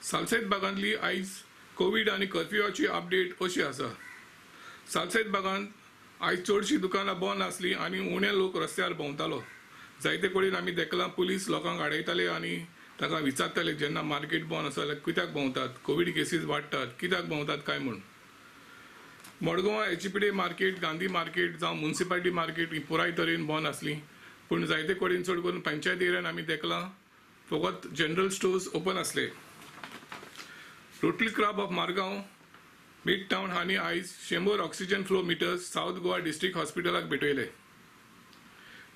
सालसेत भागांतली आयज कोविड आनी कर्फ्यूची अपडेट अशी आसा। सालसेत भागांत आयज चडशीं दुकानां बंद आसलीं आनी उणे लोक रस्त्यार भोंवतालो। जायते कडेन आमी देखलां पुलीस लोकांक आडयताले आनी तांकां विचारताले जेन्ना मार्केट बंद आसा जाल्यार कित्याक भोंवतात, कोविड केसीस वाडटात, कित्याक भोंवतात काय म्हूण। मडगांवां एचपीडे मार्केट, गांधी मार्केट जावं म्युनिसिपालिटी मार्केट ही पुराय तरेन बंद आसली, पूण जायते कडेन चड करून पंचायत एरियान आमी देखलां फकत जनरल स्टोर्स ओपन आसले। Rotary club of Margao midtown हांणी आयज 100 oxygen flow meters south Goa district हॉस्पिटलाक भेटयले।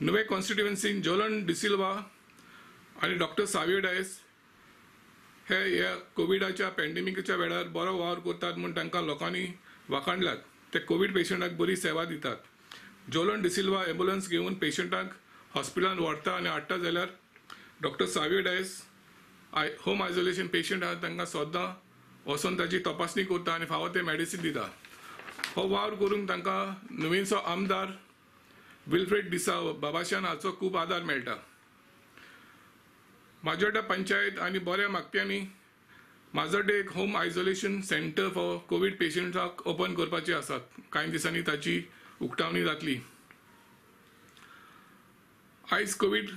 नुवे कॉन्स्टिट्युएन्सीन जोलन डिसिल्वा आनी डॉक्टर सावियो डायस हे ह्या कोविडाच्या पॅन्डेमिकाच्या वेळार बरो वावर करतात म्हूण तांकां लोकांनी वाखाणल्यात। ते कोविड पेशंटाक बरी सेवा दितात। जोलन डिसिल्वा एम्बुलन्स घेवन पेशंटाक हॉस्पिटलांत व्हरता आनी हाडटा जाल्यार doctor Savio Dias home isolation patient आहात तांकां सद्दां वचून ताची तपासणी करता आनी फावो ते मेडिसीन दिता। हो वावर करूंक तांकां नुवेंचो आमदार विल्फ्रेड डिसाव बाबाशान हाचो खूब आदार मेळटा। माजोड्डा पंचायत आनी बऱ्या मागप्यांनी माजोड्डे एक home isolation centre for Covid पेशंट्साक ओपन करपाचे आसात। कांय दिसांनी ताची उक्तावणी जातली। आयज कोविड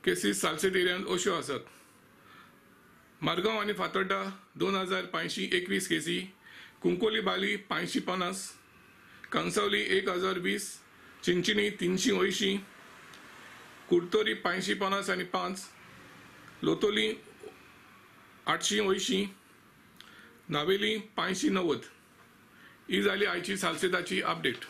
केसीस सालसेत एरियांत अश्यो आसात। मारगांव आनी फातोड्डा 2521 केसी, कुंकोली बाली 550, कंसावली 1020, चिंचिनी 380, कुर्तोरी 550 आनी 5, लोतोली 880, नावेली 590। ही जाली आयची सालसेताची अपडेट।